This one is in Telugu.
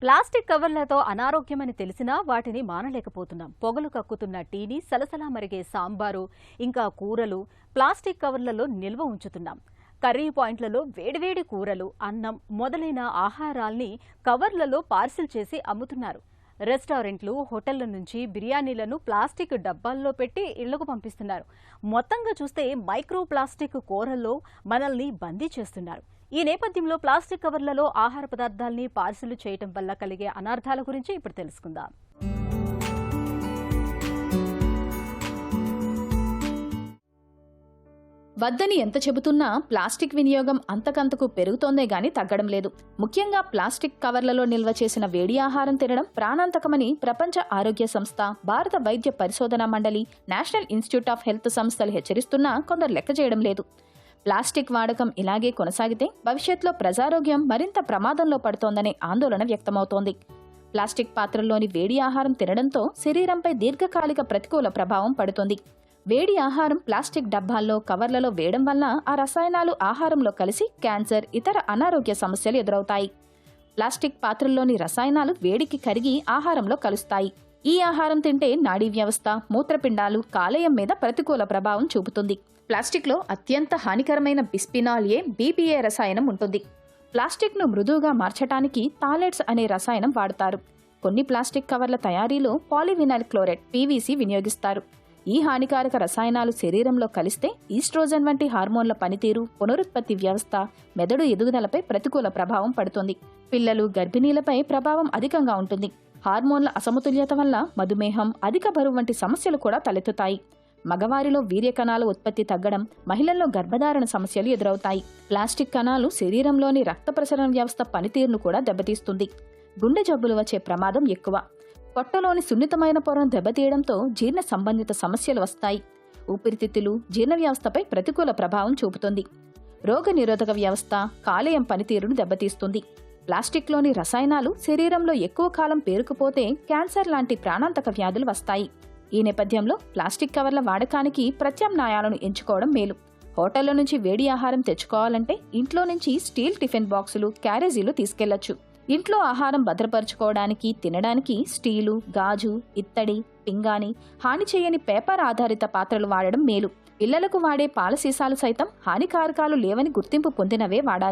ప్లాస్టిక్ కవర్లతో అనారోగ్యమని తెలిసినా వాటిని మానలేకపోతున్నాం. పొగలు కక్కుతున్న టీని, సలసలా మరిగే సాంబారు, ఇంకా కూరలు ప్లాస్టిక్ కవర్లలో నిల్వ ఉంచుతున్నాం. కర్రీ పాయింట్లలో వేడివేడి కూరలు, అన్నం మొదలైన ఆహారాల్ని కవర్లలో పార్సిల్ చేసి అమ్ముతున్నారు. రెస్టారెంట్లు, హోటళ్ల నుంచి బిర్యానీలను ప్లాస్టిక్ డబ్బాల్లో పెట్టి ఇళ్లకు పంపిస్తున్నారు. మొత్తంగా చూస్తే మైక్రో ప్లాస్టిక్ కోరల్లో మనల్ని బందీ చేస్తున్నారు. ఈ నేపథ్యంలో ప్లాస్టిక్ కవర్లలో ఆహార పదార్థాల్ని పార్సిల్ చేయటం వల్ల కలిగే అనార్థాల గురించి ఇప్పుడు తెలుసుకుందాం. వద్దని ఎంత చెబుతున్నా ప్లాస్టిక్ వినియోగం అంతకంతకు పెరుగుతోందే గాని తగ్గడం లేదు. ముఖ్యంగా ప్లాస్టిక్ కవర్లలో నిల్వ చేసిన వేడి ఆహారం తినడం ప్రాణాంతకమని ప్రపంచ ఆరోగ్య సంస్థ, భారత వైద్య పరిశోధనా మండలి, నేషనల్ ఇన్స్టిట్యూట్ ఆఫ్ హెల్త్ సంస్థలు హెచ్చరిస్తున్నా కొందరు లెక్క చేయడం లేదు. ప్లాస్టిక్ వాడకం ఇలాగే కొనసాగితే భవిష్యత్తులో ప్రజారోగ్యం మరింత ప్రమాదంలో పడుతోందనే ఆందోళన వ్యక్తమవుతోంది. ప్లాస్టిక్ పాత్రల్లోని వేడి ఆహారం తినడంతో శరీరంపై దీర్ఘకాలిక ప్రతికూల ప్రభావం పడుతోంది. వేడి ఆహారం ప్లాస్టిక్ డబ్బాల్లో, కవర్లలో వేయడం వల్ల ఆ రసాయనాలు ఆహారంలో కలిసి క్యాన్సర్, ఇతర అనారోగ్య సమస్యలు ఎదురవుతాయి. ప్లాస్టిక్ పాత్రల్లోని రసాయనాలు వేడికి కరిగి ఆహారంలో కలుస్తాయి. ఈ ఆహారం తింటే నాడీ వ్యవస్థ, మూత్రపిండాలు, కాలేయం మీద ప్రతికూల ప్రభావం చూపుతుంది. ప్లాస్టిక్లో అత్యంత హానికరమైన బిస్పినాల్ ఏ, బీపీఏ రసాయనం ఉంటుంది. ప్లాస్టిక్ను మృదువుగా మార్చటానికి థాలెట్స్ అనే రసాయనం వాడతారు. కొన్ని ప్లాస్టిక్ కవర్ల తయారీలో పాలివినైల్ క్లోరైడ్, పీవీసీ వినియోగిస్తారు. ఈ హానికారక రసాయనాలు శరీరంలో కలిస్తే ఈస్ట్రోజన్ వంటి హార్మోన్ల పనితీరు, పునరుత్పత్తి వ్యవస్థ, మెదడు ఎదుగుదలపై ప్రతికూల ప్రభావం పడుతుంది. పిల్లలు, గర్భిణీలపై ప్రభావం అధికంగా ఉంటుంది. హార్మోన్ల అసమతుల్యత వల్ల మధుమేహం, అధిక బరువు వంటి సమస్యలు కూడా తలెత్తుతాయి. మగవారిలో వీర్య కణాల ఉత్పత్తి తగ్గడం, మహిళల్లో గర్భధారణ సమస్యలు ఎదురవుతాయి. ప్లాస్టిక్ కణాలు శరీరంలోని రక్త ప్రసరణ వ్యవస్థ పనితీరును కూడా దెబ్బతీస్తుంది. గుండె జబ్బులు వచ్చే ప్రమాదం ఎక్కువ. పొట్టలోని సున్నితమైన పొరను దెబ్బతీయడంతో జీర్ణ సంబంధిత సమస్యలు వస్తాయి. ఊపిరితిత్తులు, జీర్ణ వ్యవస్థపై ప్రతికూల ప్రభావం చూపుతుంది. రోగ నిరోధక వ్యవస్థ, కాలేయం పనితీరును దెబ్బతీస్తుంది. ప్లాస్టిక్లోని రసాయనాలు శరీరంలో ఎక్కువ కాలం పేరుకుపోతే క్యాన్సర్ లాంటి ప్రాణాంతక వ్యాధులు వస్తాయి. ఈ నేపథ్యంలో ప్లాస్టిక్ కవర్ల వాడకానికి ప్రత్యామ్నాయాలను ఎంచుకోవడం మేలు. హోటళ్ల నుంచి వేడి ఆహారం తెచ్చుకోవాలంటే ఇంట్లో నుంచి స్టీల్ టిఫిన్ బాక్సులు, క్యారేజీలు తీసుకెళ్లొచ్చు. ఇంట్లో ఆహారం భద్రపరుచుకోవడానికి, తినడానికి స్టీలు, గాజు, ఇత్తడి, పింగాణి, హాని చేయని పేపర్ ఆధారిత పాత్రలు వాడడం మేలు. పిల్లలకు వాడే పాల సీసాలు సైతం హానికారకాలు లేవని గుర్తింపు పొందినవే వాడాలి.